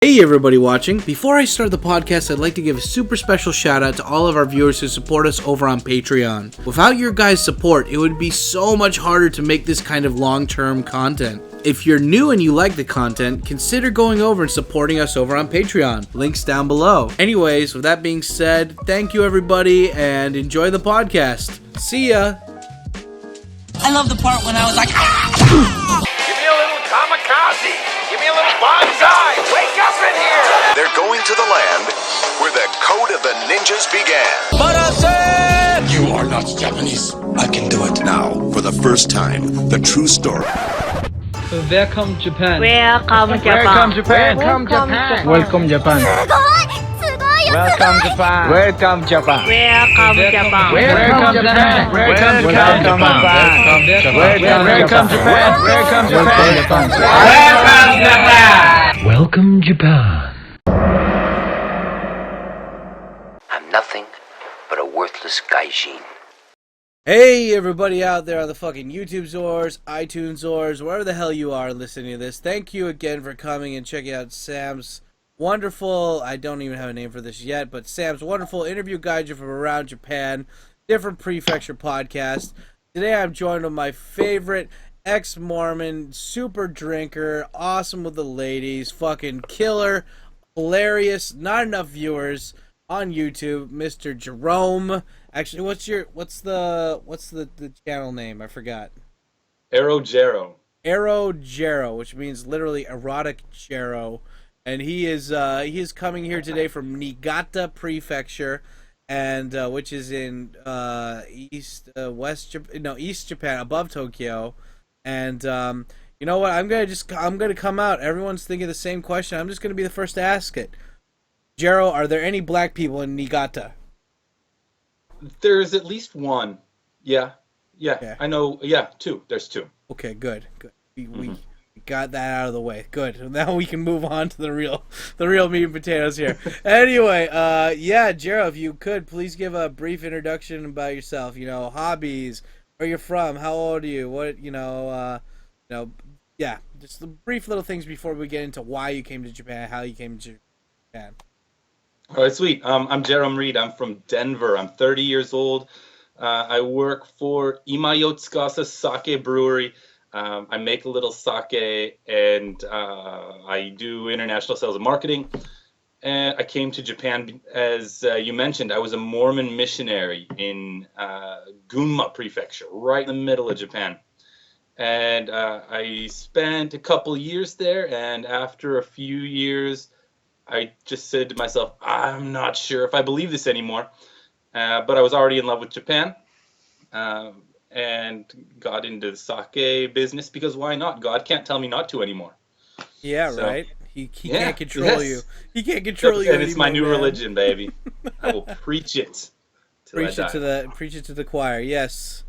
Hey everybody watching, before I start the podcast, I'd like to give a super special shout out to all of our viewers who support us over on Patreon. Without your guys' support, it would be so much harder to make this kind of long-term content. If you're new and you like the content, consider going over and supporting us over on Patreon. Links down below. Anyways, with that being said, thank you everybody and enjoy the podcast. See ya! I love the part when I was like, ah! Give me a little kamikaze! Give me a little bonsai! Wake up in here! They're going to the land where the code of the ninjas began. But I said, You are not Japanese. I can do it. Now, for the first time, the true story. Welcome Japan. Welcome Japan. Welcome Japan! Welcome Japan. Welcome Japan! Welcome Japan. Welcome Japan. Welcome Japan! Welcome Japan! Welcome Japan. Welcome Japan! Welcome Japan. I'm nothing but a worthless gaijin. Hey everybody out there on the fucking YouTube Zors, iTunes Zors, wherever the hell you are listening to this. Thank you again for coming and checking out Sam's wonderful, I don't even have a name for this yet, but Sam's wonderful interview guide from around Japan, different prefecture podcast. Today I'm joined with my favorite ex-Mormon, super drinker, awesome with the ladies, fucking killer, hilarious, not enough viewers on YouTube, Mr. Jerome. Actually, what's the channel name? I forgot. Jero. Jero, which means literally erotic Jero. And he is coming here today from Niigata prefecture, and which is in East Japan, above Tokyo. And you know what? I'm gonna come out. Everyone's thinking the same question. I'm just gonna be the first to ask it. Jero, are there any black people in Niigata? There's at least one. Yeah. Okay. I know. Yeah, two. There's two. Okay, good. We got that out of the way. Good. Now we can move on to the real meat and potatoes here. Anyway, yeah, Jero, if you could please give a brief introduction about yourself. You know, hobbies, where you're from, how old are you, what yeah, just the brief little things before we get into why you came to Japan, how you came to Japan. All right, sweet. I'm Jerome Reed. I'm from Denver. I'm 30 years old. I work for Imayotsukasa Sake Brewery. I make a little sake, and I do international sales and marketing. And I came to Japan, as you mentioned, I was a Mormon missionary in Gunma Prefecture, right in the middle of Japan. And I spent a couple years there, and after a few years, I just said to myself, I'm not sure if I believe this anymore. But I was already in love with Japan. And got into the sake business because why not? God can't tell me not to anymore. Yeah, so, right. He can't control you. He can't control you. And it's my new religion, baby. I will preach it. Preach it to the choir. Yes.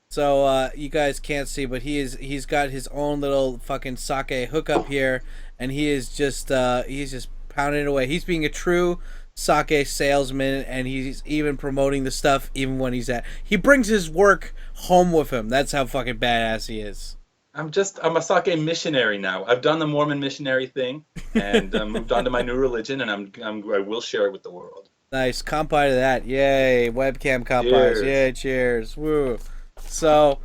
So you guys can't see, but he's got his own little fucking sake hookup here, and he's just pounding it away. He's being a true sake salesman, and he's even promoting the stuff even when he brings his work home with him. That's how fucking badass he is. I'm a sake missionary now. I've done the Mormon missionary thing and moved on to my new religion, and I will share it with the world. Nice. Kampai to that. Yay. Webcam kampais. Yeah, cheers. Woo. So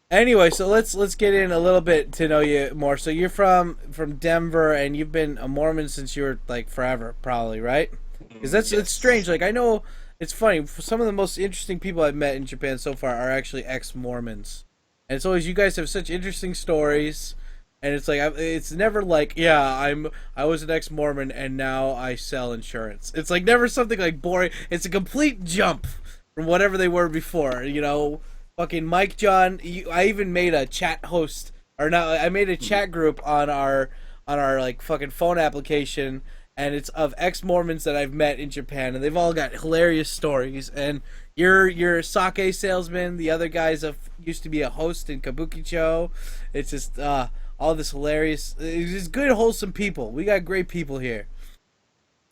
anyway, so let's get in a little bit to know you more. So you're from Denver, and you've been a Mormon since you were like forever, probably, right? Because it's strange. Like, I know it's funny. Some of the most interesting people I've met in Japan so far are actually ex-Mormons, and it's always, you guys have such interesting stories, and it's like it's never like, yeah, I was an ex-Mormon and now I sell insurance. It's like never something like boring. It's a complete jump from whatever they were before. You know, fucking Mike John. I even made a chat host, or no, I made a chat group on our like fucking phone application. And it's of ex-Mormons that I've met in Japan, and they've all got hilarious stories. And you're a sake salesman. The other guys used to be a host in Kabukicho. It's just all this hilarious. It's just good, wholesome people. We got great people here.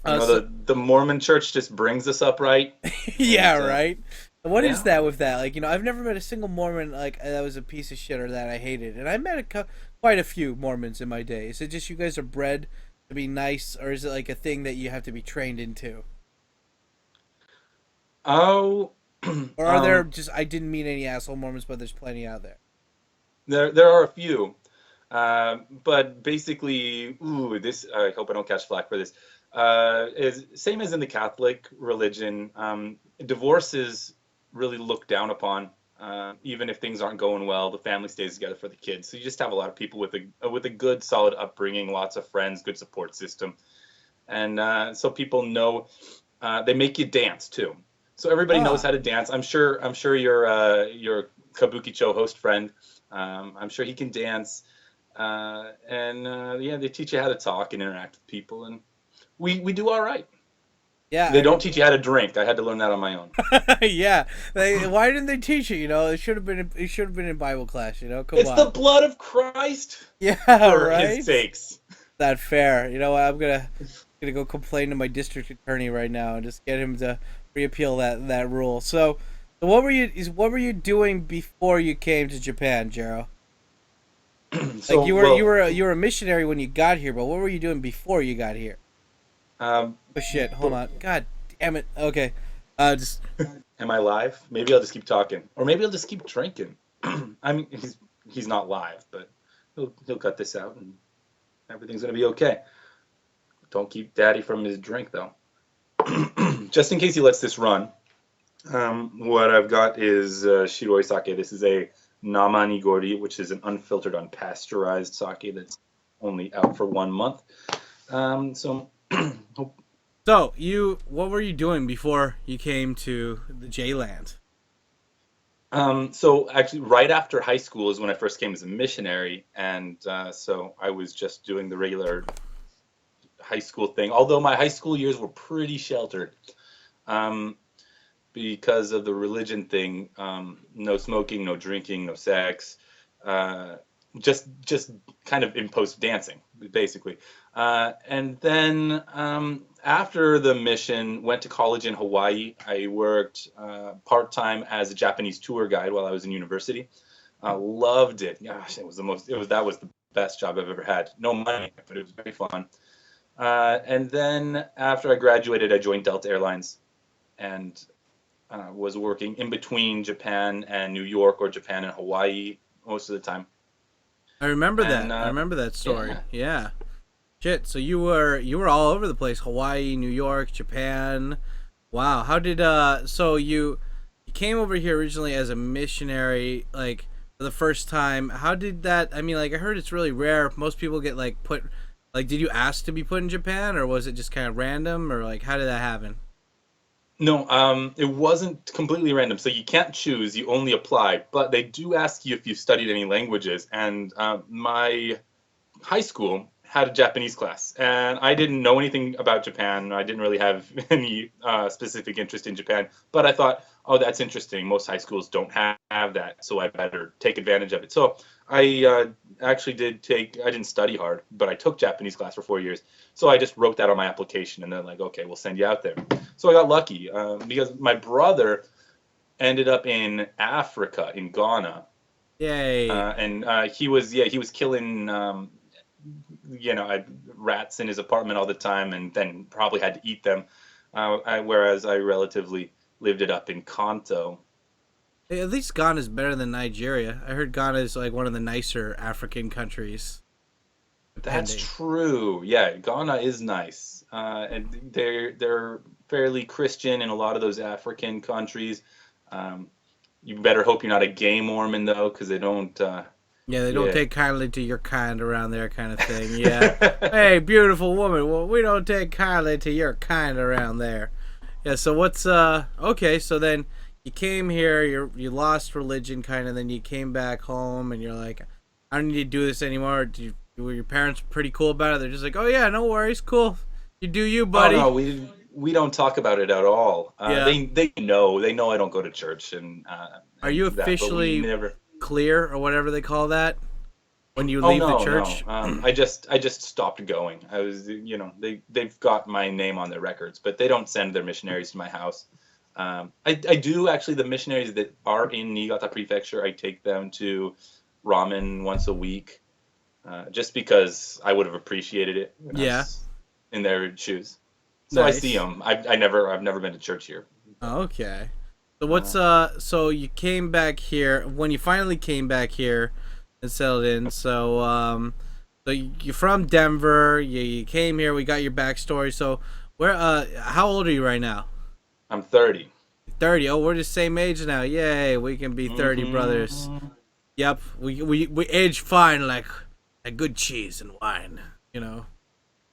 The Mormon Church just brings us up, right? Yeah, right. What is that with that? Like, you know, I've never met a single Mormon like that was a piece of shit or that I hated, and I met quite a few Mormons in my day. Is it just you guys are bred to be nice, or is it like a thing that you have to be trained into? Oh, Or are there just, I didn't mean any asshole Mormons, but there's plenty out there. there are a few. But basically, this, I hope I don't catch flack for this. Is same as in the Catholic religion. Divorce is really looked down upon. Even if things aren't going well, the family stays together for the kids. So you just have a lot of people with a good, solid upbringing, lots of friends, good support system, and so people know. They make you dance too. So everybody knows how to dance. I'm sure your Kabukicho host friend. I'm sure he can dance. Yeah, they teach you how to talk and interact with people, and we do all right. Yeah, They don't teach you how to drink. I had to learn that on my own. yeah. Why didn't they teach it? It should have been. It should have been in Bible class. Come on. It's the blood of Christ. Yeah, for right. his sakes. Not fair. You know what? I'm gonna go complain to my district attorney right now and just get him to reappeal that rule. So what were you doing before you came to Japan, Jero? So, like you were a missionary when you got here, but what were you doing before you got here? Oh shit! Hold on. God damn it. Okay. Just. Am I live? Maybe I'll just keep talking, or maybe I'll just keep drinking. I mean, he's not live, but he'll cut this out, and everything's gonna be okay. Don't keep Daddy from his drink, though. Just in case he lets this run, what I've got is Shiroi sake. This is a Nama Nigori, which is an unfiltered, unpasteurized sake that's only out for 1 month. So what were you doing before you came to the J-Land? So actually, right after high school is when I first came as a missionary, and so I was just doing the regular high school thing. Although my high school years were pretty sheltered, because of the religion thing. No smoking, no drinking, no sex. Just kind of imposed dancing, basically. And then after the mission, went to college in Hawaii. I worked part-time as a Japanese tour guide while I was in university. Loved it. Gosh, that was the best job I've ever had. No money, but it was very fun. And then after I graduated, I joined Delta Airlines and was working in between Japan and New York, or Japan and Hawaii most of the time. I remember that. I remember that story. Yeah. Shit. So you were all over the place: Hawaii, New York, Japan. Wow. How did so you came over here originally as a missionary, like for the first time? How did that? I mean, like I heard it's really rare. Most people get put. Like, did you ask to be put in Japan, or was it just kind of random, or like how did that happen? No, it wasn't completely random. So you can't choose; you only apply. But they do ask you if you've studied any languages. And my high school had a Japanese class, and I didn't know anything about Japan. I didn't really have any specific interest in Japan. But I thought, oh, that's interesting. Most high schools don't have that, so I better take advantage of it. So I actually I didn't study hard, but I took Japanese class for 4 years. So I just wrote that on my application, and then okay, we'll send you out there. So I got lucky because my brother ended up in Africa, in Ghana. Yay! And he was killing rats in his apartment all the time, and then probably had to eat them. Whereas I relatively lived it up in Kanto. Hey, at least Ghana is better than Nigeria. I heard Ghana is like one of the nicer African countries. That's true. Yeah, Ghana is nice, and they're fairly Christian in a lot of those African countries. You better hope you're not a gay Mormon though, because they don't. They don't take kindly to your kind around there, kind of thing. Yeah. Hey, beautiful woman. Well, we don't take kindly to your kind around there. Yeah. So what's okay? So then you came here. You lost religion, kind of. Then you came back home, and you're like, I don't need to do this anymore. Were your parents pretty cool about it? They're just like, oh yeah, no worries, cool. You do you, buddy. Oh no, we don't talk about it at all. They know I don't go to church, and are you officially clear or whatever they call that when you leave the church? No. I just stopped going. I was, they've got my name on their records, but they don't send their missionaries to my house. I do actually. The missionaries that are in Niigata prefecture, I take them to ramen once a week. just because I would have appreciated it when I Yeah. was in their shoes. So I Nice. see them. I've never been to church here. Okay. So what's so you came back here when you finally came back here and settled in. So so you're from Denver, you came here, we got your backstory. So where how old are you right now? I'm 30. 30. Oh, we're the same age now. Yay, we can be 30 brothers. Yep. We age fine like good cheese and wine, you know.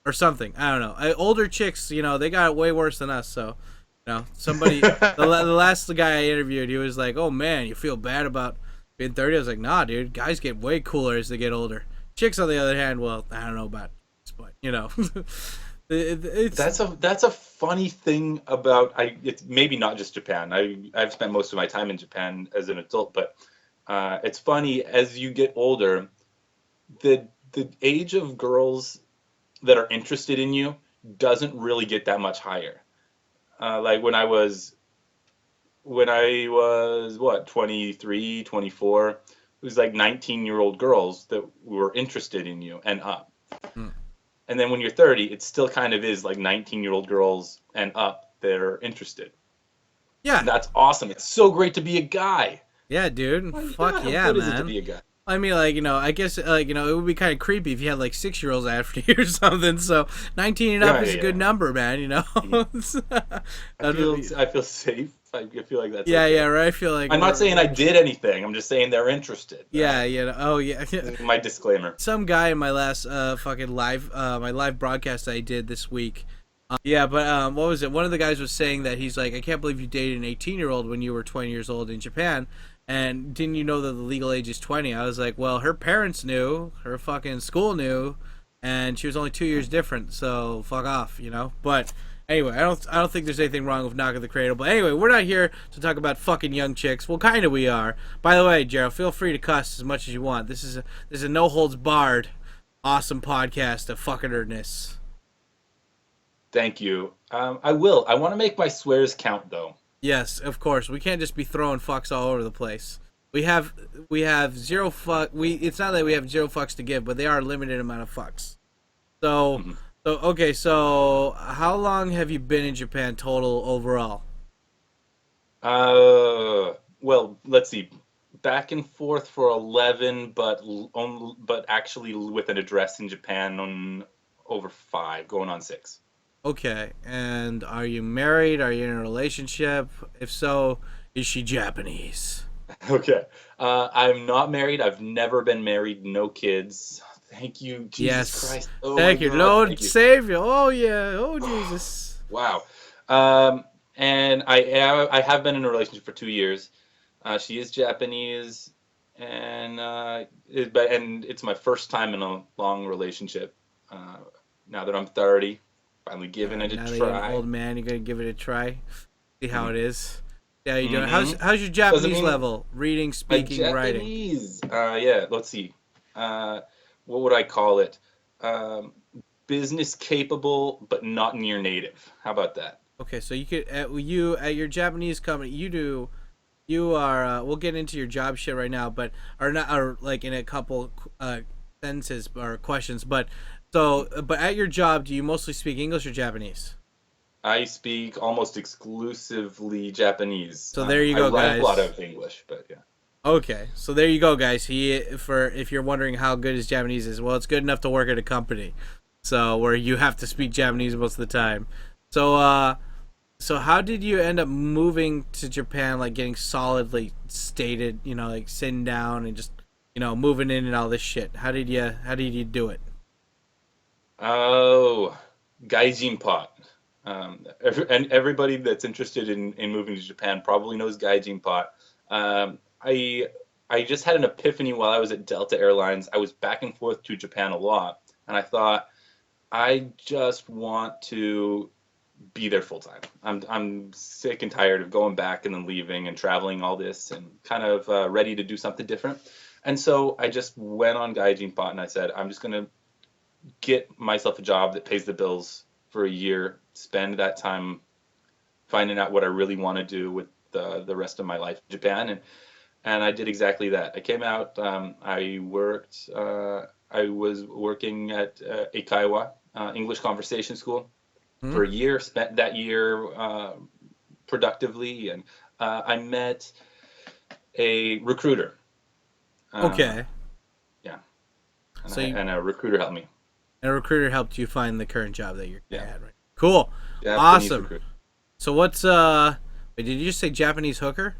Or something. I don't know. Older chicks, you know, they got it way worse than us, so you know, somebody, the last guy I interviewed, he was like, "Oh man, you feel bad about being 30?" I was like, "Nah, dude. Guys get way cooler as they get older. Chicks, on the other hand, well, I don't know about, but you know, it's That's a funny thing about it's maybe not just Japan. I've spent most of my time in Japan as an adult, but it's funny as you get older, the age of girls that are interested in you doesn't really get that much higher. Like when I was what, 23, 24, it was like 19-year-old girls that were interested in you and up. And then when you're 30, it still kind of is like 19-year-old girls and up that are interested. yeah, And that's awesome. It's so great to be a guy. yeah, dude. My Fuck God, yeah, how good is it to man. be a guy? I mean, like, you know, I guess, like, you know, it would be kind of creepy if you had, like, 6-year-olds after you or something, so 19 and up is a good number, man, you know? I feel safe. I feel like that's yeah, okay. yeah, right? I feel like... I'm not saying I did anything. I'm just saying they're interested. Yeah, yeah, oh, yeah. My disclaimer. Some guy in my last fucking live, my live broadcast I did this week, yeah, but what was it? One of the guys was saying that he's like, I can't believe you dated an 18-year-old when you were 20 years old in Japan. And didn't you know that the legal age is 20? I was like, well, her parents knew, her fucking school knew, and she was only 2 years different, so fuck off, you know? But anyway, I don't think there's anything wrong with Knock at the Cradle. But anyway, we're not here to talk about fucking young chicks. Well, kind of we are. By the way, Gerald, feel free to cuss as much as you want. This is a no holds barred, awesome podcast of fuckingerness. Thank you. I will. I want to make my swears count, though. Yes, of course. We can't just be throwing fucks all over the place. We have zero fuck. It's not that we have zero fucks to give, but they are a limited amount of fucks. So, okay. So, how long have you been in Japan total overall? Well, let's see. Back and forth for 11, but actually with an address in Japan on over 5, going on 6. Okay, and are you married? Are you in a relationship? If so, is she Japanese? Okay. I'm not married. I've never been married. No kids. Thank you, Jesus Yes. Christ. Oh Thank my you, God. Lord Thank you. Savior. Oh yeah. Oh Jesus. Wow. And I have been in a relationship for 2 years. She is Japanese, and it's my first time in a long relationship. Now that I'm 30, finally giving it a Now that you're try. an old man, you're gonna give it a try. See how it is. Yeah, you doing? Mhm. How's your Japanese mean- level? Reading, My speaking, writing. Japanese. Yeah. Let's see. What would I call it? Business capable, but not near native. How about that? Okay, so you could at your Japanese company, you are. We'll get into your job shit right now, but are like in a couple sentences or questions. But at your job, do you mostly speak English or Japanese? I speak almost exclusively Japanese. So there you go, I write guys. a lot of English, but yeah. Okay, so there you go, guys. If you're wondering how good his Japanese is, well, it's good enough to work at a company, so where you have to speak Japanese most of the time. So so how did you end up moving to Japan, like getting solidly stated, you know, like sitting down and just, you know, moving in and all this shit? How did you do it? Oh, gaijin pot. And everybody that's interested in moving to Japan probably knows gaijin pot. I just had an epiphany while I was at Delta Airlines. I was back and forth to Japan a lot, and I thought, I just want to be there full time. I'm sick and tired of going back and then leaving and traveling all this, and kind of ready to do something different. And so I just went on gaijin pot and I said, I'm just gonna get myself a job that pays the bills for a year, spend that time finding out what I really want to do with the rest of my life in Japan, and I did exactly that. I came out, I worked, I I was working at Eikaiwa, English Conversation School, for a year. Spent that year productively, and I met a recruiter. Okay. Yeah. So And a recruiter helped me. And a recruiter helped you find the current job that you're at, right? Cool. Japanese Awesome. recruiter. So what's wait, did you just say Japanese hooker?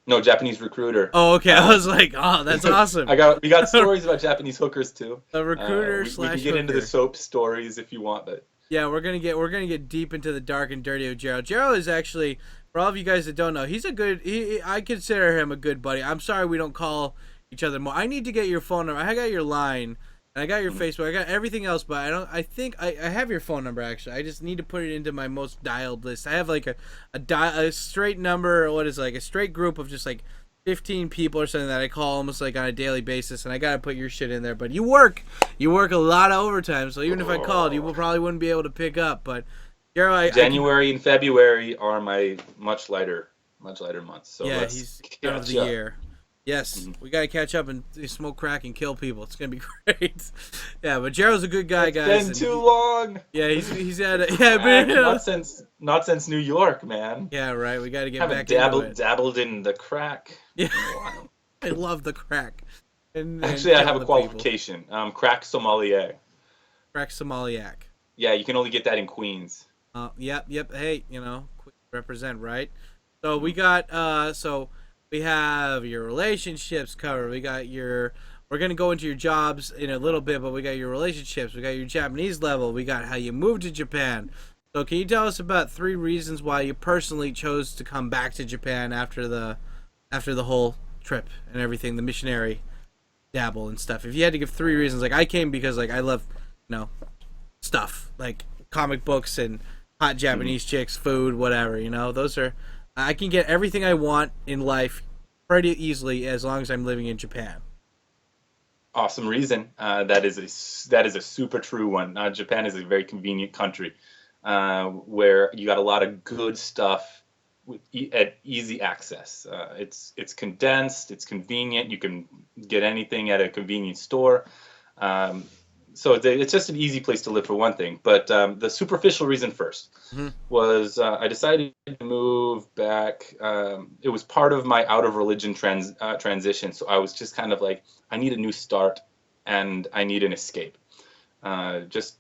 No, Japanese recruiter. Oh, okay. I was like, oh, that's awesome. we got stories about Japanese hookers too. A recruiter we slash can get into the hooker. soap stories if you want, but Yeah, we're gonna get deep into the dark and dirty of Jero. Jero is actually, for all of you guys that don't know, he's a good. I consider him a good buddy. I'm sorry we don't call each other more. I need to get your phone number. I got your line. And I got your Facebook. I got everything else, but I don't. I think I have your phone number actually. I just need to put it into my most dialed list. I have like a straight number. What is like a straight group of just like 15 people or something that I call almost like on a daily basis, and I gotta put your shit in there. But you work a lot of overtime, so even if I called, you probably wouldn't be able to pick up. But January and February are my much lighter months. So yeah, he's out of the year. Yes, we gotta catch up and smoke crack and kill people. It's gonna be great. Yeah, but Jero's a good guy, guys. It's been too long. Yeah, he's had not since New York, man. Yeah, right. We gotta get back dabbled, into it. Dabbled in the crack. Yeah, I love the crack. Actually, I have a qualification. Crack sommelier. Crack sommelier. Yeah, you can only get that in Queens. Yep. Hey, Queens represent, right? So we got we have your relationships covered. We're going to go into your jobs in a little bit, but we got your relationships. We got your Japanese level. We got how you moved to Japan. So can you tell us about 3 reasons why you personally chose to come back to Japan after the whole trip and everything, the missionary dabble and stuff? If you had to give 3 reasons, like I came because like I love, stuff like comic books and hot Japanese chicks, food, whatever, those are, I can get everything I want in life pretty easily as long as I'm living in Japan. Awesome reason. That is a super true one. Japan is a very convenient country where you got a lot of good stuff at easy access. It's condensed. It's convenient. You can get anything at a convenience store. So it's just an easy place to live for one thing. But the superficial reason first was I decided to move back. It was part of my out of religion transition. So I was just kind of like, I need a new start and I need an escape. Just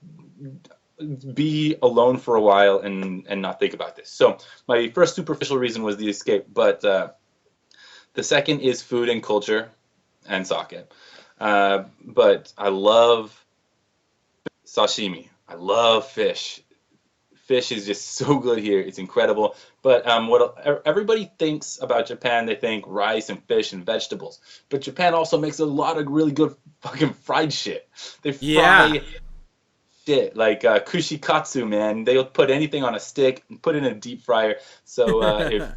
be alone for a while and not think about this. So my first superficial reason was the escape. But the second is food and culture and sake. But I love sashimi. I love fish. Fish is just so good here. It's incredible. But what everybody thinks about Japan, they think rice and fish and vegetables. But Japan also makes a lot of really good fucking fried shit. They fry shit like kushikatsu, man. They'll put anything on a stick and put it in a deep fryer. So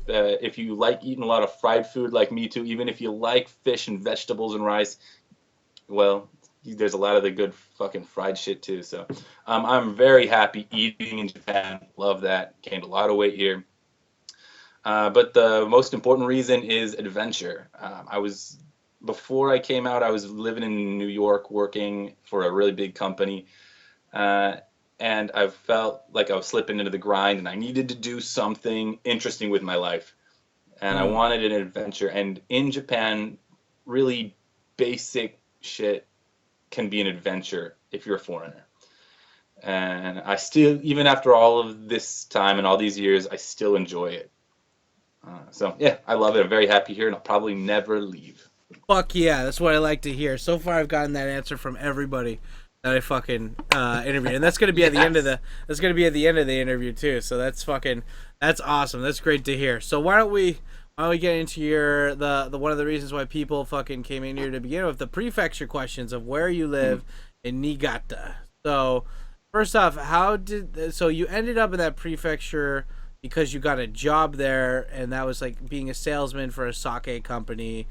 if you like eating a lot of fried food like me too, even if you like fish and vegetables and rice, well, there's a lot of the good fucking fried shit too. So I'm very happy eating in Japan. Love that. Gained a lot of weight here. But the most important reason is adventure. Before I came out, I was living in New York working for a really big company. And I felt like I was slipping into the grind and I needed to do something interesting with my life. And I wanted an adventure. And in Japan, really basic shit can be an adventure if you're a foreigner. And I still, even after all of this time and all these years, I still enjoy it. So yeah, I love it. I'm very happy here and I'll probably never leave. Fuck yeah, that's what I like to hear. So far I've gotten that answer from everybody that I fucking interviewed. And that's gonna be at the end of the interview too. So that's awesome. That's great to hear. So why don't we get into the one of the reasons why people fucking came in here to begin with, the prefecture questions of where you live in Niigata. So first off, so you ended up in that prefecture because you got a job there, and that was like being a salesman for a sake company.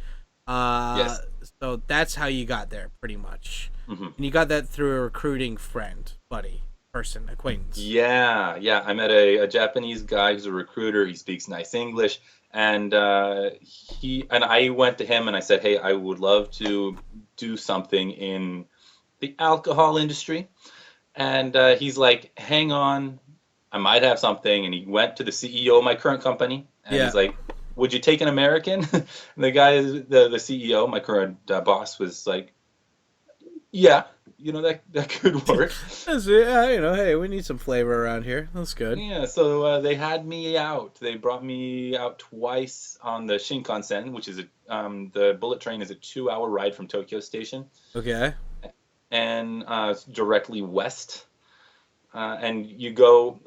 Yes. So that's how you got there, pretty much. Mm-hmm. And you got that through a recruiting friend, buddy, person, acquaintance. Yeah. I met a Japanese guy who's a recruiter. He speaks nice English. And I went to him and I said, hey, I would love to do something in the alcohol industry. And he's like, hang on, I might have something. And he went to the CEO of my current company, and Yeah. he's like, would you take an American? And the guy, the CEO, my current boss, was like, yeah, that could work. Yeah, hey, we need some flavor around here. That's good. Yeah, so they had me out. They brought me out twice on the Shinkansen, which is the bullet train is a 2-hour ride from Tokyo Station, Okay. and it's directly west. And you go,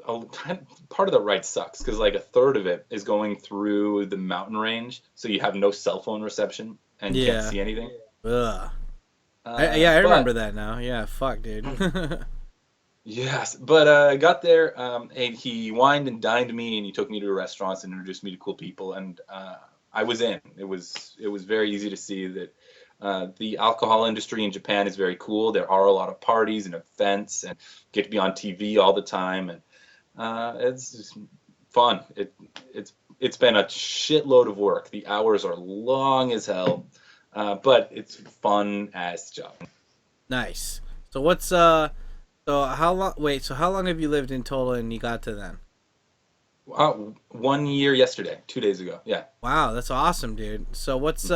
part of the ride sucks because like a third of it is going through the mountain range, so you have no cell phone reception and you can't see anything. Ugh. I But remember that now. Yeah, fuck, dude. yes, but I got there, and he wined and dined me, and he took me to restaurants and introduced me to cool people, and I was in. It was very easy to see that the alcohol industry in Japan is very cool. There are a lot of parties and events, and get to be on TV all the time, and it's just fun. It's been a shitload of work. The hours are long as hell, but it's fun as job. Nice. So what's so how long? Wait, so how long have you lived in total in Niigata then? 1 year yesterday, 2 days ago. Yeah. Wow, that's awesome, dude. So what's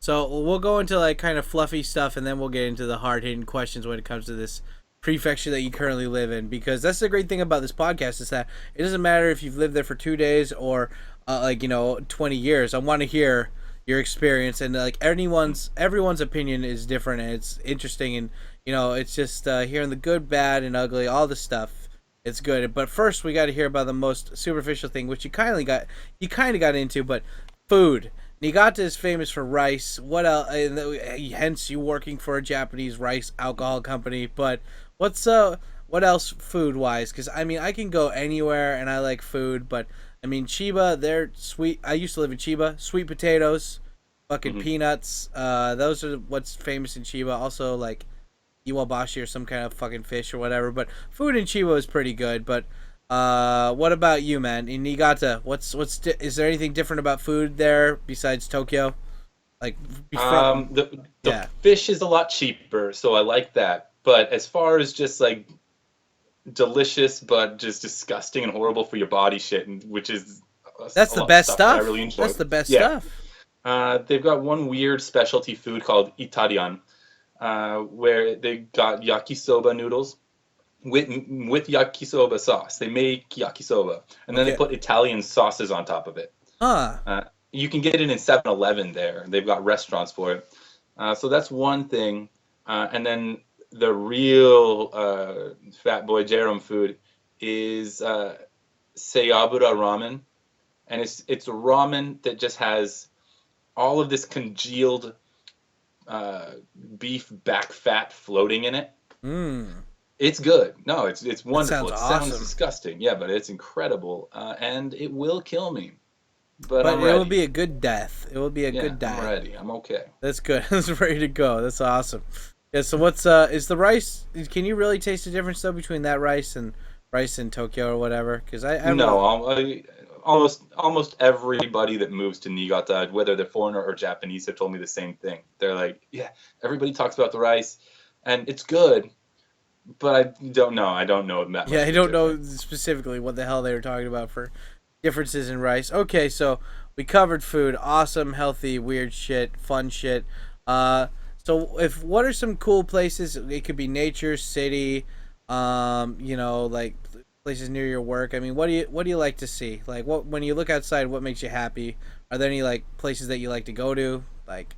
so we'll go into like kind of fluffy stuff, and then we'll get into the hard hitting questions when it comes to this prefecture that you currently live in, because that's the great thing about this podcast is that it doesn't matter if you've lived there for 2 days or 20 years. I want to hear your experience, and like everyone's opinion is different, and it's interesting, and it's just hearing the good, bad, and ugly, all the stuff. It's good, but first we got to hear about the most superficial thing, which you kind of got into, but food. Niigata is famous for rice. What else? Hence, you working for a Japanese rice alcohol company. But what else food wise? Because I mean, I can go anywhere and I like food, but I mean, Chiba, they're sweet. I used to live in Chiba. Sweet potatoes, fucking peanuts. Those are what's famous in Chiba. Also, like iwabashi or some kind of fucking fish or whatever. But food in Chiba is pretty good. But what about you, man? In Niigata, is there anything different about food there besides Tokyo? Like, the fish is a lot cheaper, so I like that. But as far as just like delicious but just disgusting and horrible for your body shit, which is that's the best stuff. I really enjoy. That's the best stuff. They've got one weird specialty food called Italian, where they got yakisoba noodles with yakisoba sauce. They make yakisoba, and then they put Italian sauces on top of it. You can get it in 7-Eleven there. They've got restaurants for it. So that's one thing. And then the real fat boy Jerome food is Seiyabura ramen. And it's a ramen that just has all of this congealed beef back fat floating in it. It's good. No, it's wonderful. It sounds disgusting. Yeah, but it's incredible. And it will kill me. But it will be a good death. It will be a good death. I'm ready. I'm okay. That's good. That's ready to go. That's awesome. Yeah, so what's is the rice, can you really taste the difference though between that rice and rice in Tokyo or whatever? Because almost everybody that moves to Niigata, whether they're foreigner or Japanese, have told me the same thing. They're like, yeah, everybody talks about the rice, and it's good, but I don't know. I don't know that much. Yeah, I don't know specifically what the hell they were talking about for differences in rice. Okay, so we covered food. Awesome, healthy, weird shit, fun shit. So what are some cool places? It could be nature, city, like places near your work. I mean, what do you like to see? Like, when you look outside, what makes you happy? Are there any like places that you like to go to? Like,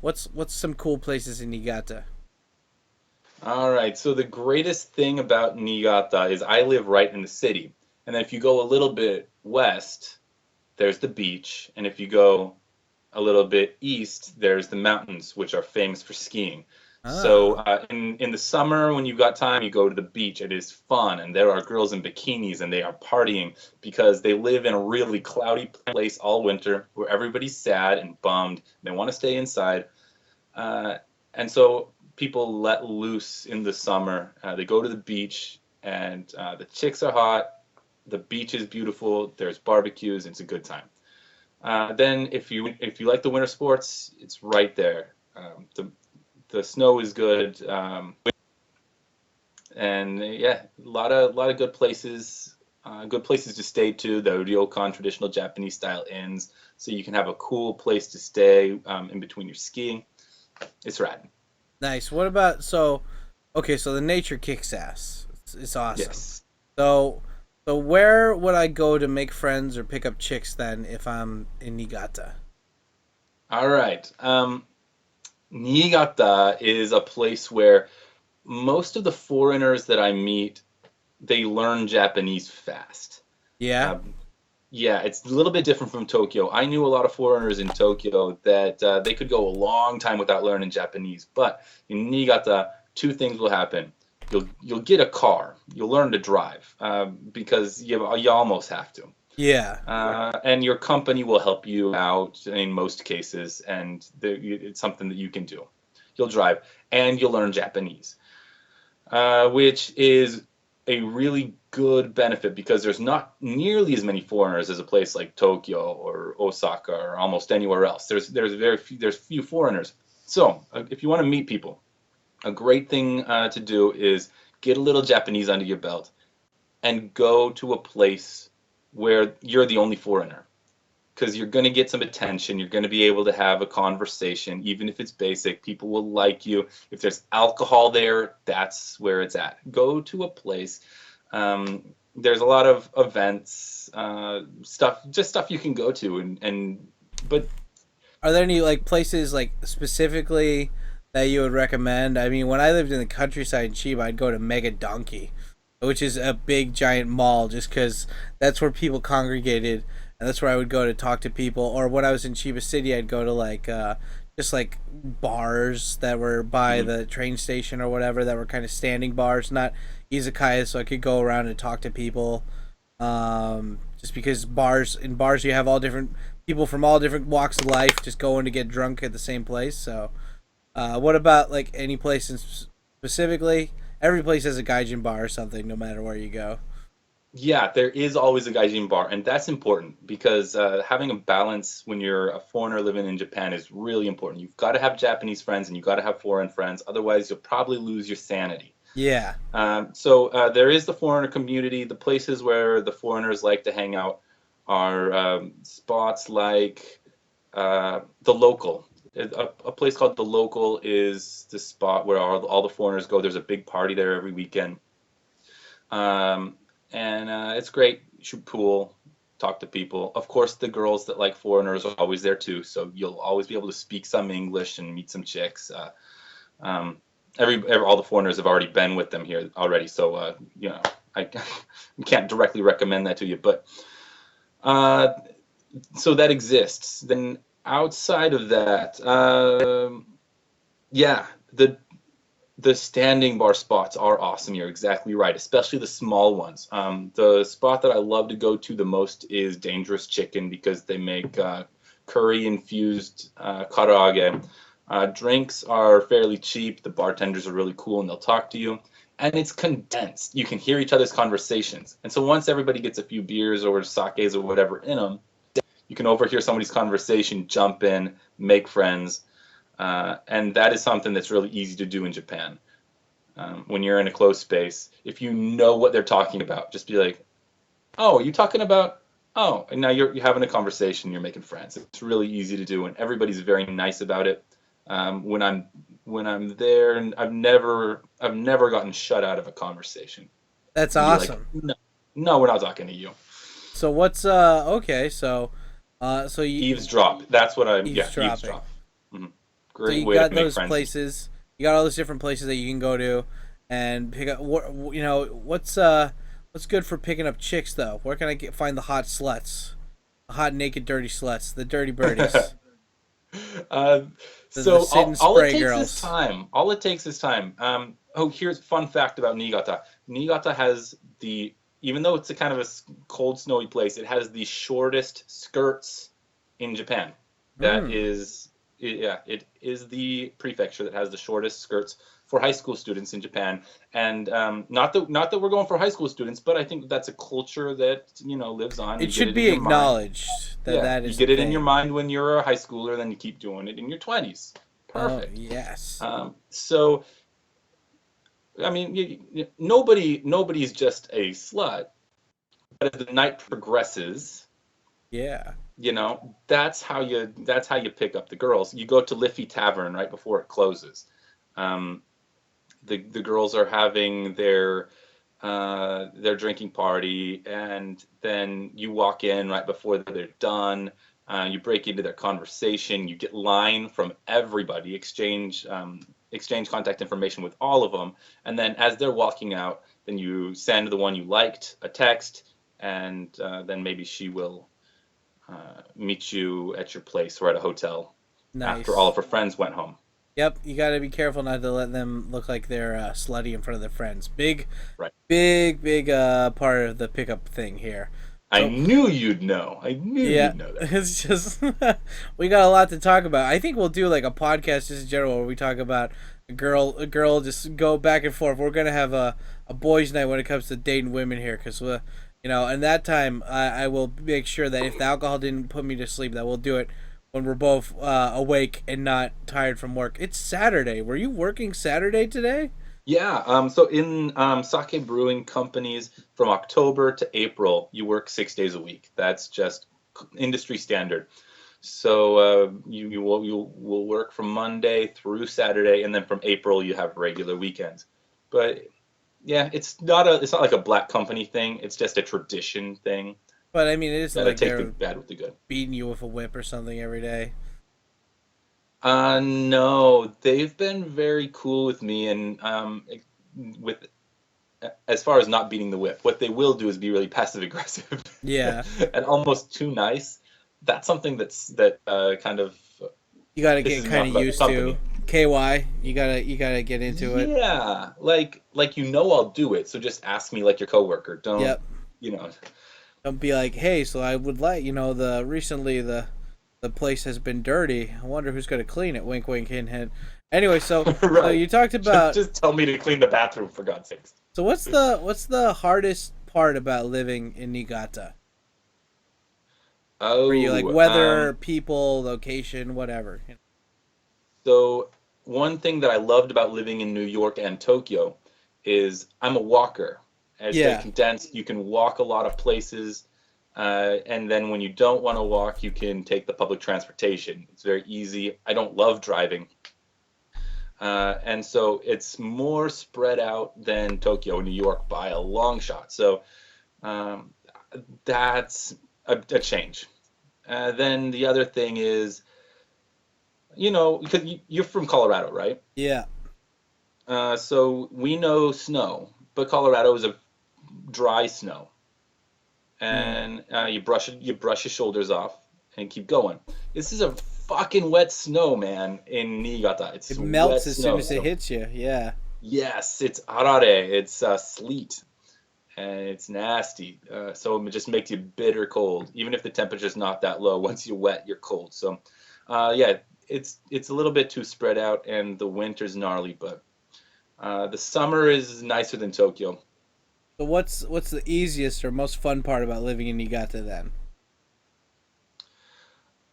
what's some cool places in Niigata? All right. So the greatest thing about Niigata is I live right in the city, and then if you go a little bit west, there's the beach, and if you go a little bit east, there's the mountains, which are famous for skiing. So in the summer, when you've got time, you go to the beach. It is fun, and there are girls in bikinis, and they are partying because they live in a really cloudy place all winter where everybody's sad and bummed. They want to stay inside, and so people let loose in the summer. They go to the beach, and the chicks are hot. The beach is beautiful. There's barbecues. It's a good time. Then if you like the winter sports, it's right there. the snow is good. And yeah, a lot of good places. Good places to stay too. The ryokan, traditional Japanese style inns, so you can have a cool place to stay in between your skiing. It's rad. Nice. What about okay, so the nature kicks ass. It's awesome. Yes. So where would I go to make friends or pick up chicks then if I'm in Niigata? All right. Niigata is a place where most of the foreigners that I meet, they learn Japanese fast. Yeah. Yeah, it's a little bit different from Tokyo. I knew a lot of foreigners in Tokyo that they could go a long time without learning Japanese. But in Niigata, two things will happen. You'll get a car. You'll learn to drive because you almost have to. Yeah. And your company will help you out in most cases, and it's something that you can do. You'll drive, and you'll learn Japanese, which is a really good benefit because there's not nearly as many foreigners as a place like Tokyo or Osaka or almost anywhere else. There's few foreigners. So if you want to meet people, a great thing to do is get a little Japanese under your belt and go to a place where you're the only foreigner, because you're going to get some attention. You're going to be able to have a conversation, even if it's basic. People will like you. If there's alcohol there, that's where it's at. Go to a place. There's a lot of events, stuff you can go to, but are there any like places like specifically that you would recommend? I mean, when I lived in the countryside in Chiba, I'd go to Mega Donkey, which is a big giant mall, just because that's where people congregated. And that's where I would go to talk to people. Or when I was in Chiba City, I'd go to like just like bars that were by the train station or whatever, that were kind of standing bars, not izakayas, so I could go around and talk to people. Just because in bars you have all different people from all different walks of life just going to get drunk at the same place. So what about like any place specifically? Every place has a gaijin bar or something, no matter where you go. Yeah, there is always a gaijin bar, and that's important because having a balance when you're a foreigner living in Japan is really important. You've got to have Japanese friends and you've got to have foreign friends, otherwise you'll probably lose your sanity. Yeah. So there is the foreigner community. The places where the foreigners like to hang out are spots like the Local. A place called the Local is the spot where all the foreigners go. There's a big party there every weekend. And it's great. Shoot pool, talk to people. Of course, the girls that like foreigners are always there too, so you'll always be able to speak some English and meet some chicks. All the foreigners have already been with them here already, so I can't directly recommend that to you, but so that exists. Then outside of that, the standing bar spots are awesome. You're exactly right, especially the small ones. The spot that I love to go to the most is Dangerous Chicken, because they make curry-infused karaage. Drinks are fairly cheap. The bartenders are really cool, and they'll talk to you. And it's condensed. You can hear each other's conversations. And so once everybody gets a few beers or sakes or whatever in them, you can overhear somebody's conversation, jump in, make friends. And that is something that's really easy to do in Japan. When you're in a closed space, if you know what they're talking about, just be like, "Oh, are you talking about?" Oh, and now you're having a conversation. You're making friends. It's really easy to do, and everybody's very nice about it. When I'm there, and I've never gotten shut out of a conversation. That's awesome. Like, no, we're not talking to you. So what's okay? So you eavesdrop. That's what I'm. Eavesdropping. Yeah, eavesdrop. Mm-hmm. Great so you way got to make those friends. places. You got all those different places that you can go to and pick up. What's good for picking up chicks though? Where can I find the hot sluts, the hot naked dirty sluts, the dirty birdies? So all it takes girls. is time. All it takes is time. Here's a fun fact about Niigata. Niigata has even though it's a kind of a cold, snowy place, it has the shortest skirts in Japan. That is, it is the prefecture that has the shortest skirts for high school students in Japan. And not that we're going for high school students, but I think that's a culture that lives on. It should be acknowledged that is. You get it in your mind when you're a high schooler, then you keep doing it in your 20s. Perfect. Yes. So, I mean, nobody's just a slut. But as the night progresses, Yeah. that's how you pick up the girls. You go to Liffey Tavern right before it closes. Um, the girls are having their drinking party, and then you walk in right before they're done. You break into their conversation. You get line from everybody, exchange contact information with all of them, and then as they're walking out, then you send the one you liked a text, and then maybe she will meet you at your place or at a hotel after all Nice. of her friends went home. Yep, you got to be careful not to let them look like they're slutty in front of their friends. Big, Right. big part of the pickup thing here. I knew you'd know. I knew Yeah, you'd know that. it's just we got a lot to talk about. I think we'll do like a podcast just in general where we talk about a girl, just go back and forth. We're gonna have a boys' night when it comes to dating women here, because and that time I will make sure that if the alcohol didn't put me to sleep, that we'll do it when we're both awake and not tired from work. It's Saturday. Were you working Saturday today? Yeah, so in sake brewing companies, from October to April, you work 6 days a week. That's just industry standard. So you will work from Monday through Saturday, and then from April you have regular weekends. But yeah, it's not like a black company thing. It's just a tradition thing. But I mean, it isn't Gotta like take the they're bad with the good. beating you with a whip or something every day. No, they've been very cool with me, and with as far as not beating the whip. What they will do is be really passive aggressive Yeah. and almost too nice. That's something that kind of You gotta get pisses me off kind of about the used to company. KY. You gotta get into it. Yeah, like I'll do it. So just ask me like your coworker. Don't Yep. you know? Don't be like, hey, so I would like the recently the place has been dirty. I wonder who's gonna clean it. Wink, wink, hint, hint. Anyway, so Right. you talked about. Just tell me to clean the bathroom for God's sakes. So what's the hardest part about living in Niigata? For you, like Oh, weather, people, location, whatever. so one thing that I loved about living in New York and Tokyo is I'm a walker. It's very Yeah. condensed. You can walk a lot of places, and then when you don't want to walk, you can take the public transportation. It's very easy. I don't love driving, and so it's more spread out than Tokyo and New York by a long shot. So um, that's a change. Then the other thing is, because you're from Colorado, right? Yeah. So we know snow, but Colorado is a dry snow, and you brush your shoulders off and keep going. This is a fucking wet snow, man. In Niigata, it's It wet melts as soon snow. as it hits you. Yeah. Yes, it's arare. It's sleet, and it's nasty. So it just makes you bitter cold, even if the temperature's not that low. Once you're wet, you're cold. So, yeah, it's a little bit too spread out, and the winter's gnarly, but the summer is nicer than Tokyo. So what's the easiest or most fun part about living in Niigata then?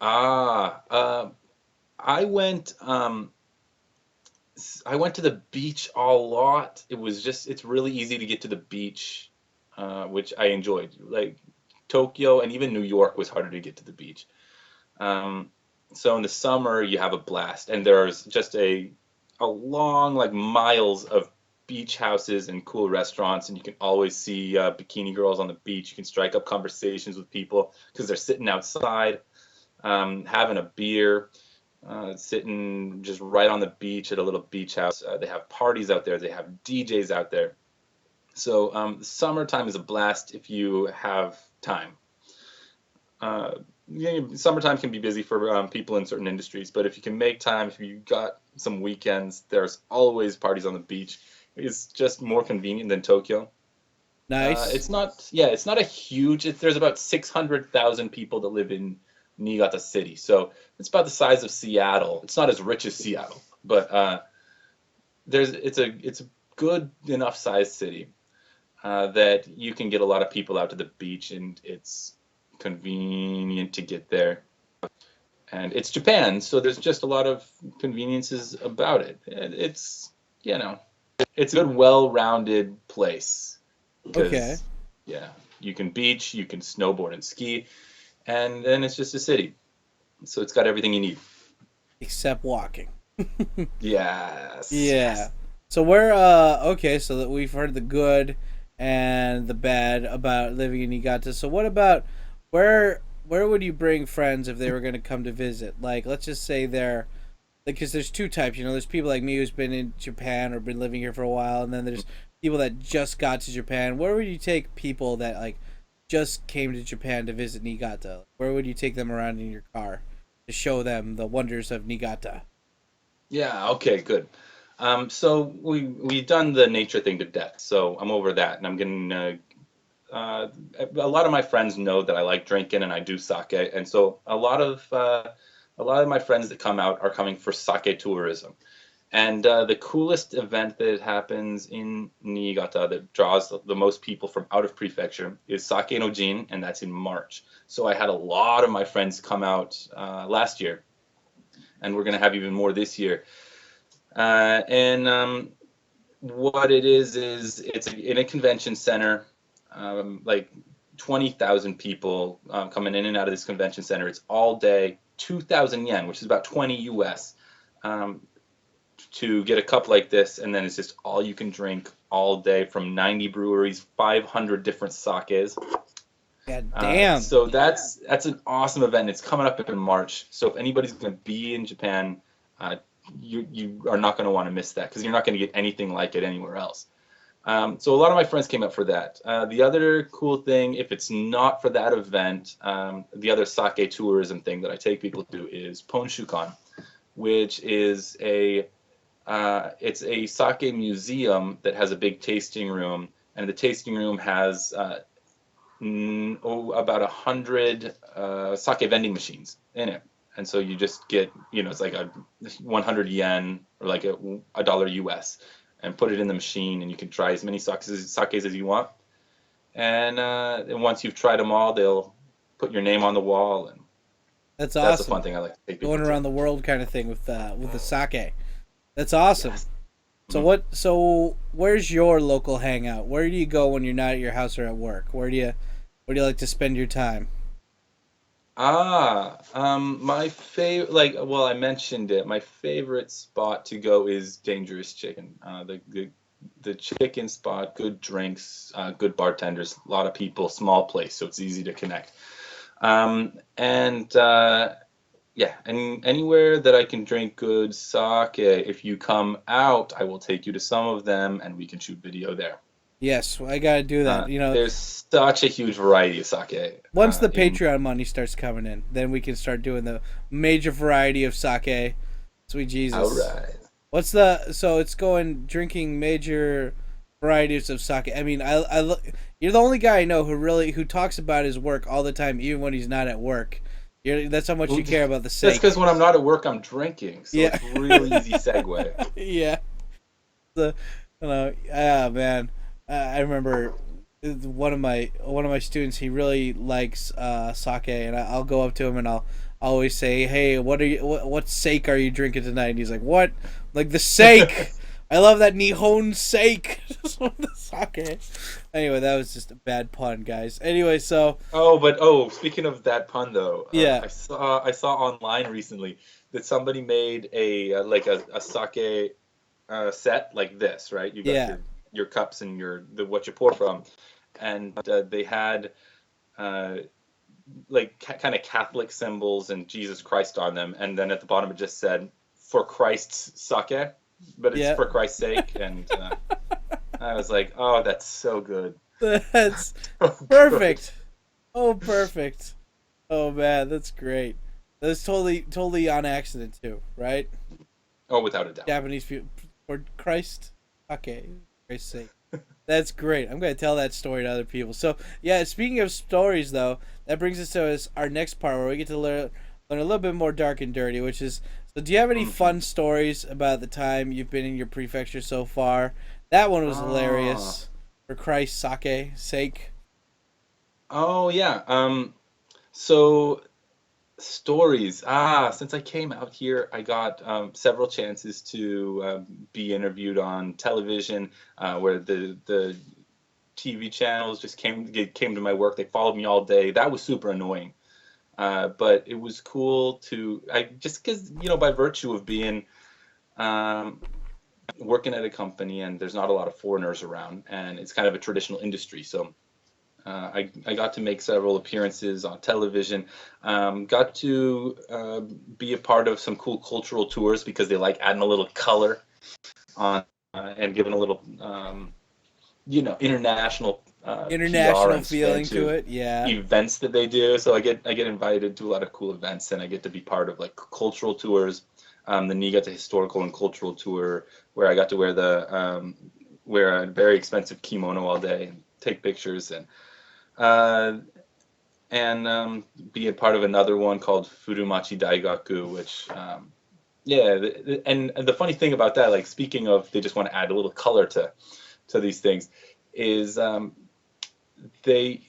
Ah, I went I went to the beach a lot. It's really easy to get to the beach, which I enjoyed. Like Tokyo and even New York was harder to get to the beach. Um, so in the summer you have a blast, and there's just a long like miles of beach houses and cool restaurants, and you can always see bikini girls on the beach. You can strike up conversations with people because they're sitting outside, having a beer, sitting just right on the beach at a little beach house. They have parties out there. They have DJs out there. So summertime is a blast if you have time. Uh, Summertime can be busy for people in certain industries, but if you can make time, if you got some weekends, there's always parties on the beach. It's just more convenient than Tokyo. Nice. It's not a huge. There's about 600,000 people that live in Niigata City, so it's about the size of Seattle. It's not as rich as Seattle, but it's a good enough sized city that you can get a lot of people out to the beach, and it's convenient to get there. and it's Japan, so there's just a lot of conveniences about it. It's it's a good, well-rounded place because you can beach, you can snowboard and ski, and then it's just a city, so it's got everything you need except walking. Yes. Yeah. So we're so that we've heard the good and the bad about living in Niigata. So what about where would you bring friends if they were going to come to visit? Like, let's just say they're because there's two types, there's people like me who's been in Japan or been living here for a while, and then there's people that just got to Japan. Where would you take people that like just came to Japan to visit Niigata? Where would you take them around in your car to show them the wonders of Niigata? Yeah, okay, good. So we've done the nature thing to death, so I'm over that, and I'm getting a lot of my friends know that I like drinking and I do sake, and so a lot of my friends that come out are coming for sake tourism. And the coolest event that happens in Niigata that draws the most people from out of prefecture is Sake no Jin, and that's in March. So I had a lot of my friends come out last year, and we're going to have even more this year. And what it is it's in a convention center, like 20,000 people coming in and out of this convention center. It's all day, 2,000 yen, which is about 20 US, to get a cup like this, and then it's just all you can drink all day from 90 breweries, 500 different sakes. God damn. So that's an awesome event. It's coming up in March. So if anybody's going to be in Japan, you are not going to want to miss that because you're not going to get anything like it anywhere else. So a lot of my friends came up for that. The other cool thing, if it's not for that event, the other sake tourism thing that I take people to is Ponshukan, which is it's a sake museum that has a big tasting room, and the tasting room has about 100 sake vending machines in it. And so you just get, it's like a 100 yen or like a dollar US, and put it in the machine, and you can try as many sakes as you want. And once you've tried them all, they'll put your name on the wall, and that's awesome. That's a fun thing I like to take people going around the world kind of thing with the sake. That's awesome. Yes. So where's your local hangout? Where do you go when you're not at your house or at work? Where do you like to spend your time? My favorite, I mentioned it. My favorite spot to go is Dangerous Chicken. The chicken spot, good drinks, good bartenders, a lot of people, small place, so it's easy to connect. And anywhere that I can drink good sake, if you come out, I will take you to some of them, and we can shoot video there. Yes, I gotta do that. There's such a huge variety of sake. Once the Patreon money starts coming in, then we can start doing the major variety of sake. Sweet Jesus! All right. So it's going drinking major varieties of sake. I mean, you're the only guy I know who talks about his work all the time, even when he's not at work. That's how much you care about the sake. That's because when I'm not at work, I'm drinking. So it's a really easy segue. Yeah. Man. I remember one of my students. He really likes sake, and I'll go up to him and I'll always say, "Hey, what sake are you drinking tonight?" And he's like, "What? Like the sake? I love that Nihon sake." The sake. Anyway, that was just a bad pun, guys. Anyway, so. Speaking of that pun though, I saw online recently that somebody made a sake set like this, right? You got your cups and what you pour from, and they had kind of Catholic symbols and Jesus Christ on them, and then at the bottom it just said "For Christ's sake," but it's for Christ's sake, and I was like, oh, that's so good. That's perfect. Oh, perfect. Oh man, that's great. That's totally on accident too, right? Oh, without a doubt. Japanese people for Christ. Okay. Christ's sake. That's great. I'm going to tell that story to other people. So, yeah, speaking of stories, though, that brings us to our next part where we get to learn a little bit more dark and dirty, which is, so do you have any fun stories about the time you've been in your prefecture so far? That one was hilarious. For Christ's sake. Oh, yeah. So Stories. Since I came out here, I got several chances to be interviewed on television, where the TV channels just came to my work. They followed me all day. That was super annoying. But it was cool just because, by virtue of being working at a company and there's not a lot of foreigners around, and it's kind of a traditional industry. So I got to make several appearances on television, got to be a part of some cool cultural tours because they like adding a little color on and giving a little, international PR feeling to it. Yeah. Events that they do. So I get invited to a lot of cool events, and I get to be part of like cultural tours. The Niigata historical and cultural tour, where I got to wear a very expensive kimono all day and take pictures, and be a part of another one called Furumachi Daigaku, which and the funny thing about that, like speaking of, they just want to add a little color to these things, is they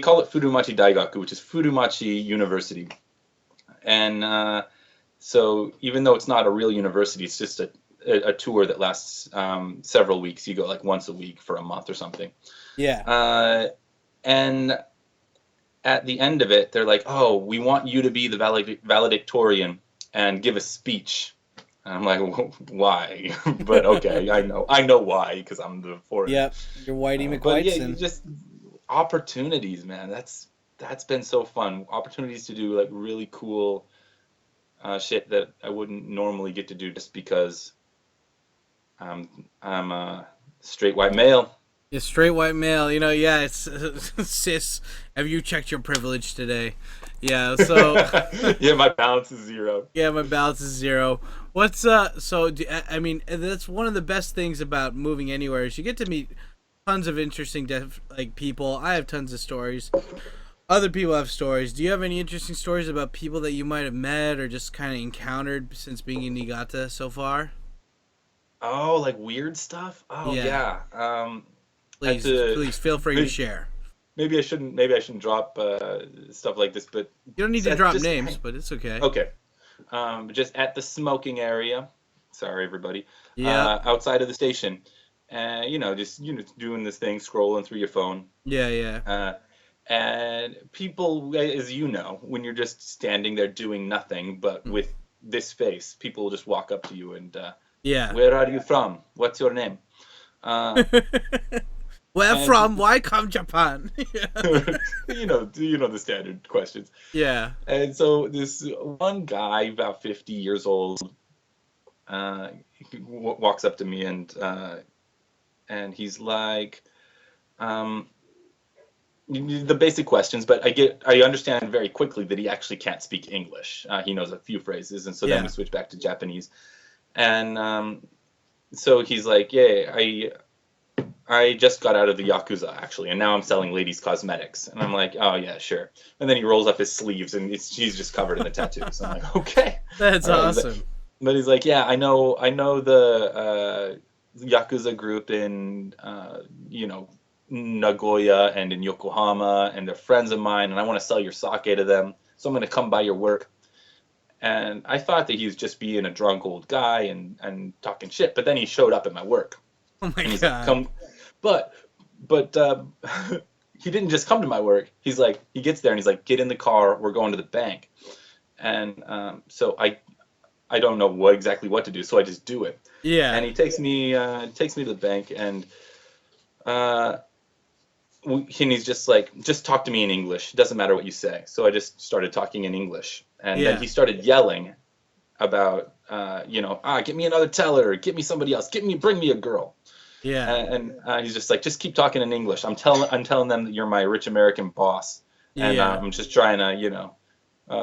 call it Furumachi Daigaku, which is Furumachi University, and so even though it's not a real university, it's just a tour that lasts several weeks. You go like once a week for a month or something. Yeah. And at the end of it, they're like, "Oh, we want you to be the valedictorian and give a speech." And I'm like, "Why?" But okay, I know why, because I'm the foreigner. Yep, you're Whitey McWhiteson. But yeah, just opportunities, man. That's been so fun. Opportunities to do like really cool shit that I wouldn't normally get to do just because I'm a straight white male. Yeah, straight white male. Yeah, it's cis. Have you checked your privilege today? Yeah, so yeah, my balance is 0. Yeah, my balance is 0. What's I mean, that's one of the best things about moving anywhere is you get to meet tons of interesting people. I have tons of stories. Other people have stories. Do you have any interesting stories about people that you might have met or just kind of encountered since being in Niigata so far? Oh, like weird stuff? Oh, yeah. Please feel free to share. Maybe I shouldn't drop stuff like this, but you don't need to drop names, but it's okay. Okay. Just at the smoking area. Sorry, everybody. Yeah. Outside of the station, just doing this thing, scrolling through your phone. Yeah. And people, as you know, when you're just standing there doing nothing, but with this face, people will just walk up to you and, where are you from? What's your name? Where from? Why come Japan? you know the standard questions. Yeah. And so this one guy, about 50 years old, walks up to me and he's like, the basic questions, but I understand very quickly that he actually can't speak English. He knows a few phrases, and so then we switch back to Japanese. And so he's like, "Yeah, I just got out of the Yakuza, actually, and now I'm selling ladies' cosmetics." And I'm like, "Oh, yeah, sure." And then he rolls up his sleeves, and he's just covered in the tattoos. I'm like, "Okay." That's awesome. But he's like, "Yeah, I know the Yakuza group in, Nagoya and in Yokohama, and they're friends of mine, and I want to sell your sake to them, so I'm going to come by your work." And I thought that he was just being a drunk old guy and talking shit, but then he showed up at my work. Oh my God. Like, come, but he didn't just come to my work. He's like, he gets there and he's like, "Get in the car, we're going to the bank." And so I don't know exactly what to do, so I just do it. Yeah. And he takes me to the bank, and he's just like, "Just talk to me in English. It doesn't matter what you say." So I just started talking in English, and then he started yelling about, "Get me another teller, get me somebody else, bring me a girl." Yeah. And he's just like, "Just keep talking in English. I'm telling them that you're my rich American boss, and I'm just trying to,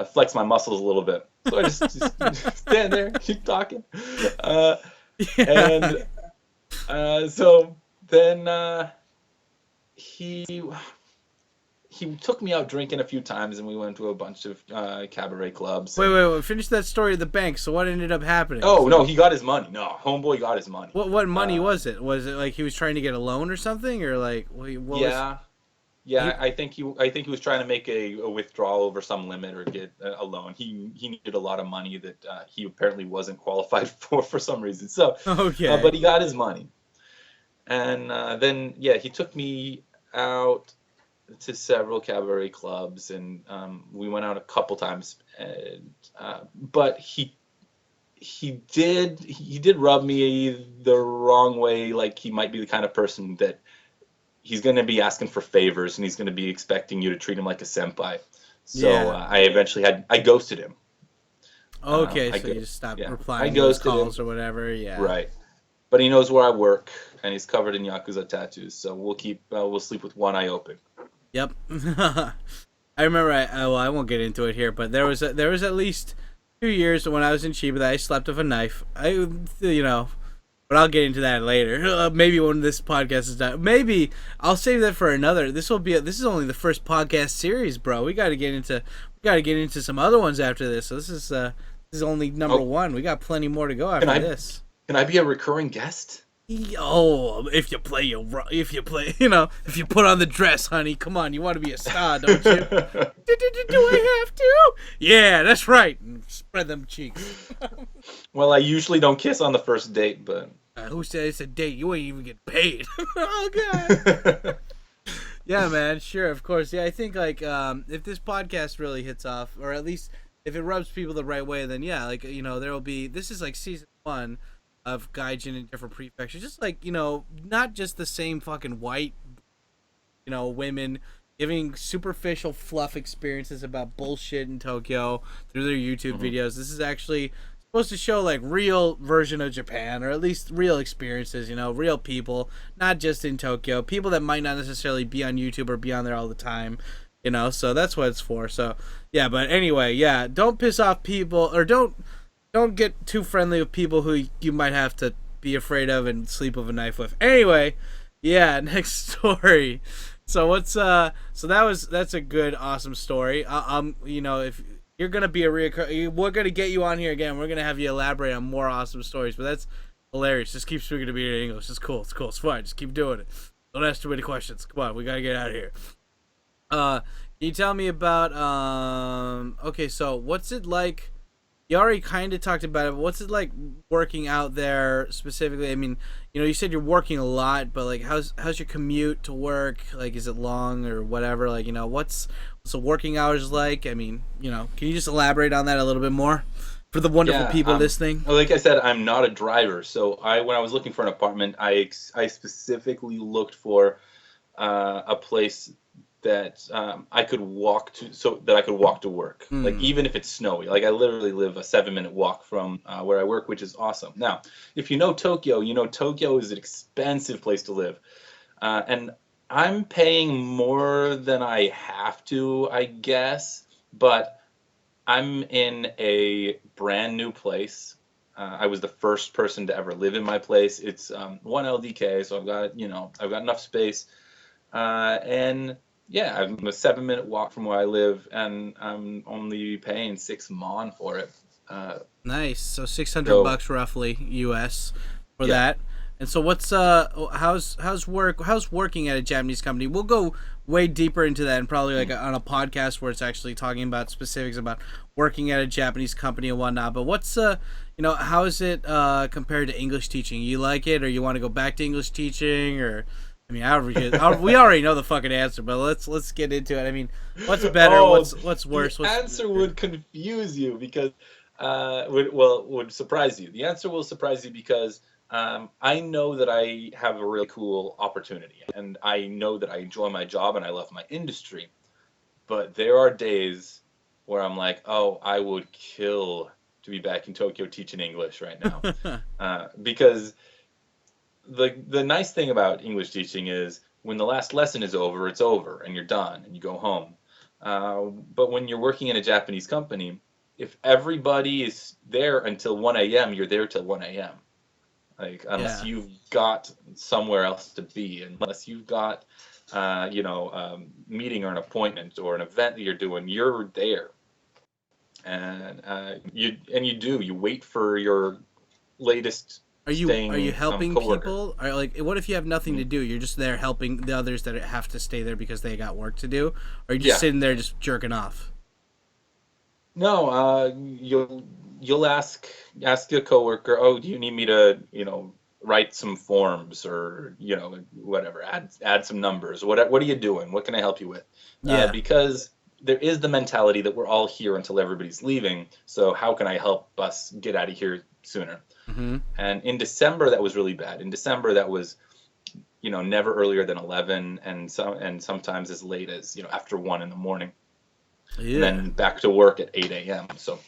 flex my muscles a little bit." So I just stand there, keep talking, and so then he took me out drinking a few times, and we went to a bunch of cabaret clubs. Wait. Finish that story of the bank. So what ended up happening? Oh, no, he got his money. No, homeboy got his money. What money was it? Was it like he was trying to get a loan or something? Or like, what was... Yeah, I think he was trying to make a withdrawal over some limit or get a loan. He needed a lot of money that he apparently wasn't qualified for some reason. So, Okay. but he got his money, and then yeah, he took me out to several cabaret clubs, and we went out a couple times. And, but he did rub me the wrong way. Like he might be the kind of person that he's going to be asking for favors, and he's going to be expecting you to treat him like a senpai. So Yeah. I eventually I ghosted him. Okay, so you just stopped yeah. replying I to his ghosted calls him. or whatever. Yeah. Right. But he knows where I work, and he's covered in Yakuza tattoos. So we'll sleep with one eye open. Yep. I remember. I won't get into it here, but there was at least 2 years when I was in Chiba that I slept with a knife. But I'll get into that later. Maybe when this podcast is done. Maybe I'll save that for another. This is only the first podcast series, bro. We got to get into some other ones after this. So this is only number one. We got plenty more to go after this. Can I be a recurring guest? Oh, if you put on the dress, honey. Come on, you want to be a star, don't you? Do I have to? Yeah, that's right. Spread them cheeks. Well, I usually don't kiss on the first date, but who said it's a date? You ain't even get paid. Oh god. Yeah, man. Sure, of course. Yeah, I think if this podcast really hits off, or at least if it rubs people the right way, then yeah, there will be. This is like season 1 of Gaijin in different prefectures. Just not just the same fucking white, women giving superficial fluff experiences about bullshit in Tokyo through their YouTube videos. This is actually supposed to show real version of Japan, or at least real experiences, real people, not just in Tokyo, people that might not necessarily be on YouTube or be on there all the time, so that's what it's for. So yeah, but anyway, yeah, don't piss off people, or don't get too friendly with people who you might have to be afraid of and sleep with a knife with. Anyway, yeah, next story. So that's a good, awesome story. If you're gonna be we're gonna get you on here again. We're gonna have you elaborate on more awesome stories. But that's hilarious. Just keep speaking to me in English. It's cool. It's fine. Just keep doing it. Don't ask too many questions. Come on, we gotta get out of here. Can you tell me about okay, so what's it like? You already kind of talked about it, but what's it like working out there specifically? I mean, you said you're working a lot, but how's your commute to work? Is it long or whatever? What's the working hours like? I mean, can you just elaborate on that a little bit more for the wonderful people listening? Like I said, I'm not a driver, so when I was looking for an apartment, I specifically looked for a place that I could walk to, so that I could walk to work. Even if it's snowy, I literally live a 7-minute walk from where I work, which is awesome. Now, if you know Tokyo, Tokyo is an expensive place to live, and I'm paying more than I have to, I guess, but I'm in a brand new place. I was the first person to ever live in my place. It's 1 LDK, so I've got enough space, and yeah, I'm a 7-minute walk from where I live, and I'm only paying 6 mon for it. Nice. So $600 roughly US for that. And so what's how's working at a Japanese company? We'll go way deeper into that, and probably on a podcast where it's actually talking about specifics about working at a Japanese company and whatnot. But what's how is it compared to English teaching? You like it, or you want to go back to English teaching, or? I mean, we already know the fucking answer, but let's get into it. I mean, what's better? What's worse? The answer would confuse you because would surprise you. The answer will surprise you because I know that I have a really cool opportunity, and I know that I enjoy my job and I love my industry. But there are days where I'm like, oh, I would kill to be back in Tokyo teaching English right now, because the nice thing about English teaching is when the last lesson is over, it's over and you're done and you go home. But when you're working in a Japanese company, if everybody is there until 1 a.m., you're there till 1 a.m. Unless you've got somewhere else to be, unless you've got meeting or an appointment or an event that you're doing, you're there. And you wait for your latest Are you helping coworker. people? Or like, what if you have nothing to do? You're just there helping the others that have to stay there because they got work to do, or are you just sitting there just jerking off? No, you'll ask a coworker, oh, do you need me to, write some forms or, whatever, add some numbers. What are you doing? What can I help you with? Yeah. Because there is the mentality that we're all here until everybody's leaving. So how can I help us get out of here sooner? Mm-hmm. And in December, that was really bad. In December, that was, never earlier than 11 and sometimes as late as, after 1 in the morning. Yeah. And then back to work at 8 a.m. So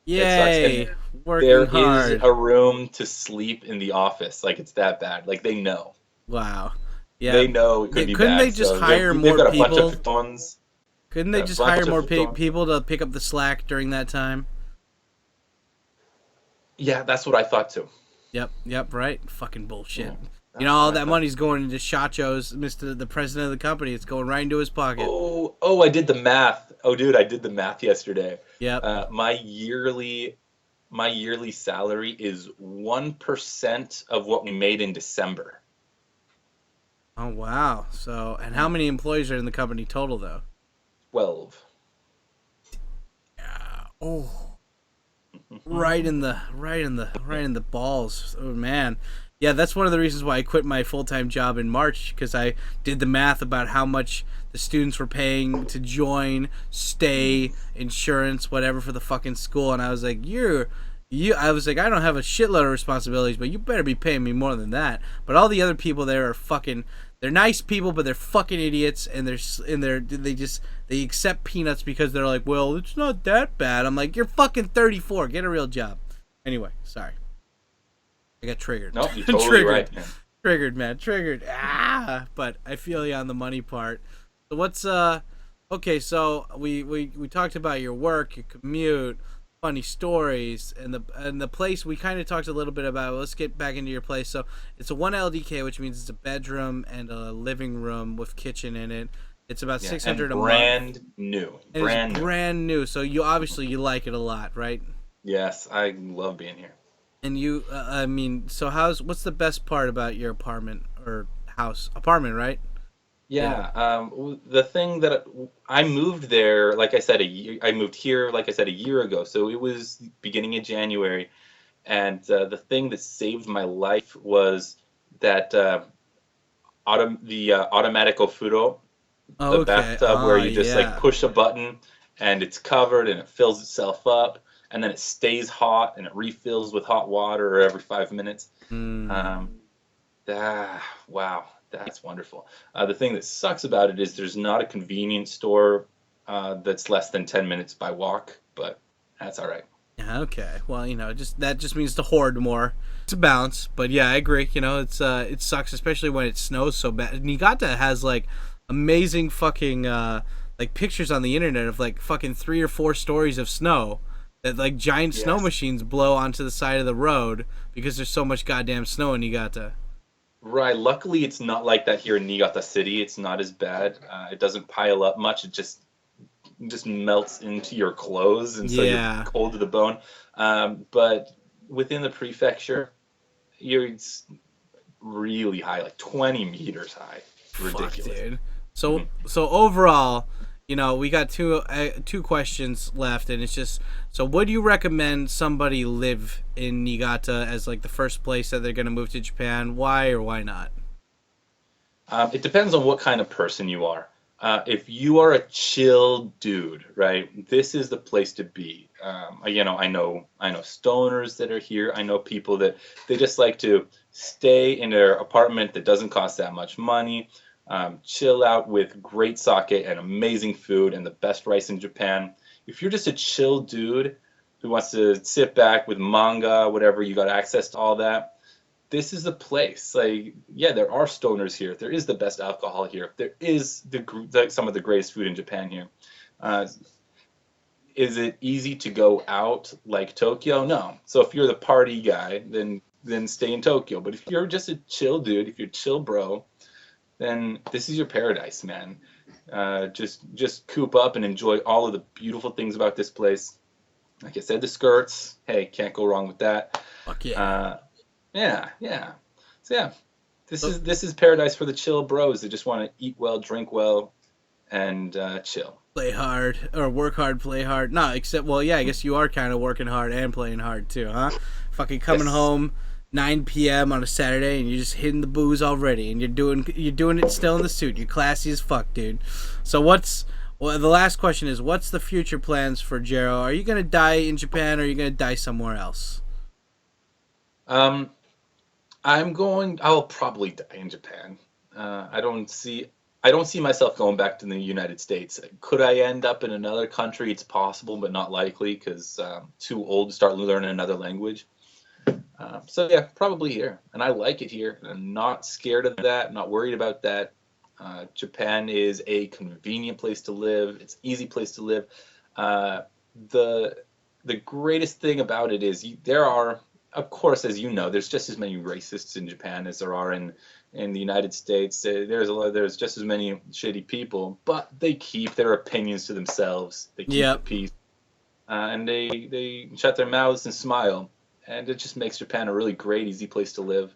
Yay! it sucks. And Working there hard. is a room to sleep in the office. Like, it's that bad. Like, they know. Wow. Yeah. They know it could be Couldn't bad. they just So hire they've more got a people? bunch of phones. Couldn't they A just bunch hire of more phones. people to pick up the slack during that time? Yeah, that's what I thought too. Yep, right. Fucking bullshit. Yeah, All what I that thought. money's going into Shacho's, the president of the company. It's going right into his pocket. Oh, I did the math. Oh, dude, I did the math yesterday. Yep. My yearly salary is 1% of what we made in December. Oh, wow. So, and how many employees are in the company total, though? 12. Oh, right in the balls. Oh man, yeah. That's one of the reasons why I quit my full-time job in March, because I did the math about how much the students were paying to join, stay, insurance, whatever for the fucking school, and I was like, I was like, I don't have a shitload of responsibilities, but you better be paying me more than that. But all the other people there are fucking. They're nice people, but they're fucking idiots, and they accept peanuts because they're like, well, it's not that bad. I'm like, you're fucking 34. Get a real job. Anyway, sorry. I got triggered. No, you're totally right, man. Triggered, man. Triggered. But I feel you on the money part. So what's okay, so we talked about your work, your commute, funny stories, and the place we kind of talked a little bit about. Let's get back into your place. So it's a 1 LDK, which means it's a bedroom and a living room with kitchen in it. It's about $600 a month. Brand new. Brand new. So you obviously like it a lot, right? Yes, I love being here. And you, I mean, so what's the best part about your apartment or house? Apartment, right? Yeah. The thing that I moved there, like I said, I moved here, like I said, a year ago. So it was beginning of January, and the thing that saved my life was that automatic ofuro, the bathtub where you just like push a button and it's covered and it fills itself up, and then it stays hot and it refills with hot water every 5 minutes. Wow. That's wonderful. The thing that sucks about it is there's not a convenience store that's less than 10 minutes by walk, but that's all right. Yeah, okay. Well, that just means to hoard more. It's a balance, but yeah, I agree. It sucks, especially when it snows so bad. Niigata has like amazing fucking like pictures on the internet of like fucking 3 or 4 stories of snow that like giant snow machines blow onto the side of the road because there's so much goddamn snow in Niigata. Right. Luckily, it's not like that here in Niigata City. It's not as bad. It doesn't pile up much. It just melts into your clothes, and so you're cold to the bone. But within the prefecture, it's really high, like 20 meters high. Ridiculous. Fuck, dude. So overall, we got two questions left, and it's just, so would you recommend somebody live in Niigata as like the first place that they're going to move to Japan? Why or why not? It depends on what kind of person you are. If you are a chill dude, right, this is the place to be. I know stoners that are here. I know people that they just like to stay in their apartment that doesn't cost that much money. Chill out with great sake and amazing food and the best rice in Japan. If you're just a chill dude who wants to sit back with manga, whatever, you got access to all that, this is the place. Like, yeah, there are stoners here. There is the best alcohol here. There is some of the greatest food in Japan here. Is it easy to go out like Tokyo? No. So if you're the party guy, then stay in Tokyo. But if you're just a chill dude, if you're chill bro, then this is your paradise, man. Just coop up and enjoy all of the beautiful things about this place. Like I said, the skirts. Hey, can't go wrong with that. Fuck yeah. Yeah. So yeah, this is paradise for the chill bros that just want to eat well, drink well, and chill. Play hard or work hard, play hard. No, except well, yeah, I guess you are kind of working hard and playing hard too, huh? Fucking coming home 9 p.m. on a Saturday and you're just hitting the booze already, and you're doing it still in the suit. You're classy as fuck, dude. So the last question is, what's the future plans for Jero? Are you gonna die in Japan or are you gonna die somewhere else? I'll probably die in Japan. I don't see myself going back to the United States. Could I end up in another country? It's possible, but not likely because I'm too old to start learning another language. So yeah, probably here. And I like it here. I'm not scared of that, not worried about that. Japan is a convenient place to live. It's an easy place to live. The greatest thing about it is there are, of course, as you know, there's just as many racists in Japan as there are in the United States. There's just as many shitty people, but they keep their opinions to themselves. They keep the peace, and they shut their mouths and smile, and it just makes Japan a really great, easy place to live.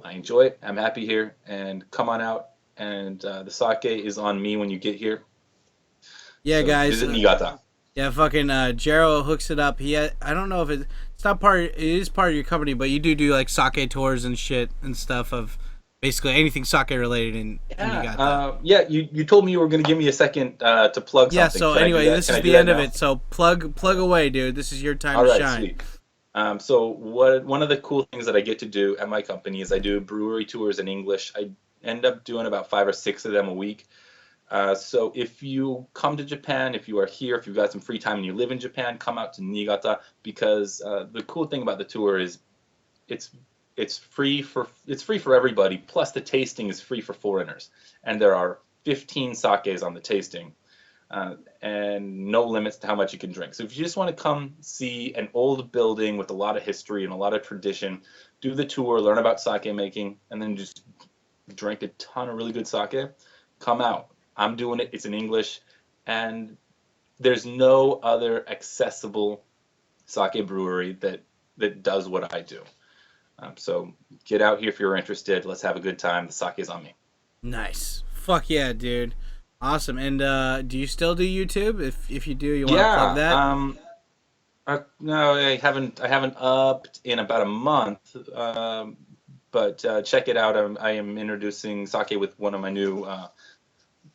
I enjoy it. I'm happy here, and come on out. And the sake is on me when you get here. Yeah, so guys. Visit Niigata. Yeah, fucking Jero hooks it up. I don't know if it's not it is part of your company, but you do like sake tours and shit and stuff of basically anything sake related in Niigata. Yeah, you told me you were going to give me a second to plug something. Yeah, so anyway, this is the end of it. So plug away, dude. This is your time to shine. Sweet. So one of the cool things that I get to do at my company is I do brewery tours in English. I end up doing about 5 or 6 of them a week. So if you come to Japan, if you are here, if you've got some free time and you live in Japan, come out to Niigata, because the cool thing about the tour is it's free for everybody. Plus the tasting is free for foreigners, and there are 15 sakes on the tasting, and no limits to how much you can drink. So if you just want to come see an old building with a lot of history and a lot of tradition, do the tour, learn about sake making, and then just drink a ton of really good sake, come out. I'm doing it. It's in English, and there's no other accessible sake brewery that does what I do. So get out here if you're interested. Let's have a good time. The sake is on me. Nice. Fuck yeah, dude. Awesome. And do you still do YouTube? If you do, you want to plug that? No, I haven't upped in about a month. But check it out. I am introducing sake with one of my new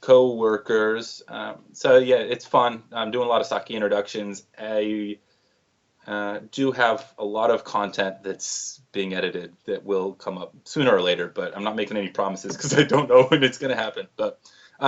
co-workers. So yeah, it's fun. I'm doing a lot of sake introductions. I do have a lot of content that's being edited that will come up sooner or later, but I'm not making any promises because I don't know when it's going to happen. But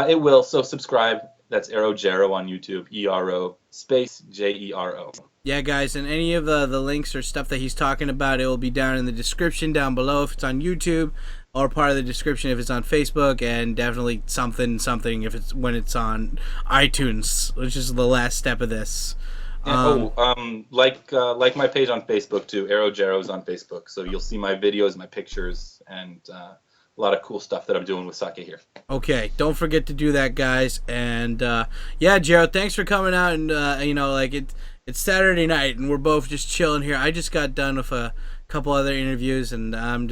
it will. So subscribe. That's Jero on YouTube. ERO space JERO. Yeah, guys, and any of the links or stuff that he's talking about, it will be down in the description down below if it's on YouTube, or part of the description if it's on Facebook, and definitely something if it's when it's on iTunes, which is the last step of this. Like my page on Facebook too. JERO'S on Facebook, so you'll see my videos, my pictures, and a lot of cool stuff that I'm doing with sake here. Okay, don't forget to do that, guys. And yeah, Jero, thanks for coming out. And it's Saturday night, and we're both just chilling here. I just got done with a couple other interviews, and I'm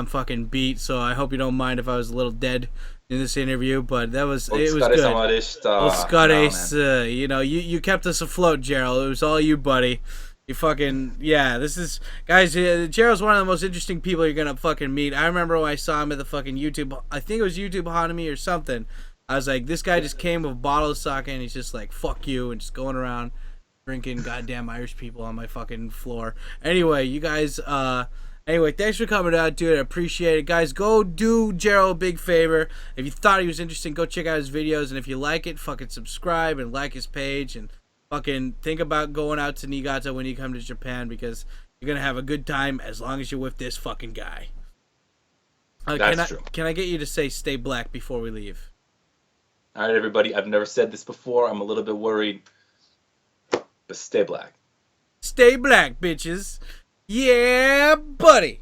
fucking beat. So I hope you don't mind if I was a little dead in this interview, but it was good. You kept us afloat, Jero. It was all you, buddy. You fucking, yeah, this is, guys, Jero's one of the most interesting people you're gonna fucking meet. I remember when I saw him at the fucking YouTube, I think it was YouTube Hanami or something. I was like, this guy just came with a bottle of sake, and he's just like, fuck you, and just going around drinking goddamn Irish people on my fucking floor. Anyway, you guys, thanks for coming out, dude. I appreciate it. Guys, go do Jero a big favor. If you thought he was interesting, go check out his videos, and if you like it, fucking subscribe and like his page, and fucking think about going out to Niigata when you come to Japan, because you're gonna have a good time as long as you're with this fucking guy. That's true. Can I get you to say "stay black" before we leave? All right, everybody. I've never said this before. I'm a little bit worried, but stay black. Stay black, bitches. Yeah, buddy.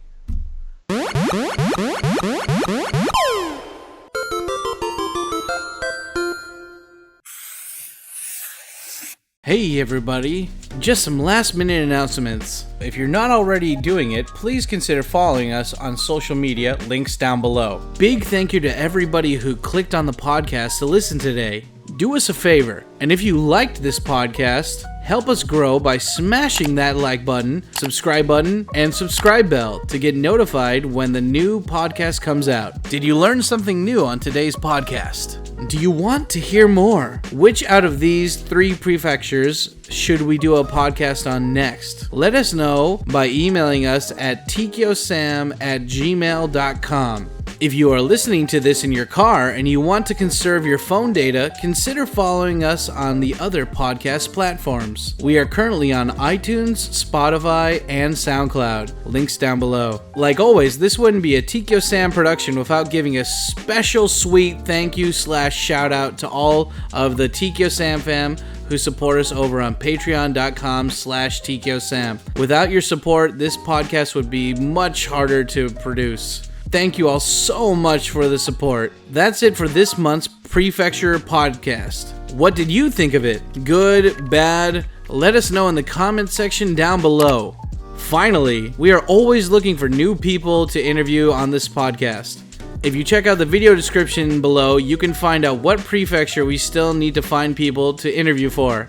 Hey everybody, just some last minute announcements. If you're not already doing it, please consider following us on social media, links down below. Big thank you to everybody who clicked on the podcast to listen today. Do us a favor, and if you liked this podcast, help us grow by smashing that like button, subscribe button, and subscribe bell to get notified when the new podcast comes out. Did you learn something new on today's podcast? Do you want to hear more? Which out of these 3 prefectures should we do a podcast on next? Let us know by emailing us at TkyoSam@gmail.com. If you are listening to this in your car and you want to conserve your phone data, consider following us on the other podcast platforms. We are currently on iTunes, Spotify, and SoundCloud. Links down below. Like always, this wouldn't be a TkyoSam production without giving a special sweet thank you / shout out to all of the TkyoSam fam who support us over on patreon.com/TkyoSam. Without your support, this podcast would be much harder to produce. Thank you all so much for the support. That's it for this month's Prefecture podcast. What did you think of it? Good, bad? Let us know in the comment section down below. Finally, we are always looking for new people to interview on this podcast. If you check out the video description below, you can find out what prefecture we still need to find people to interview for.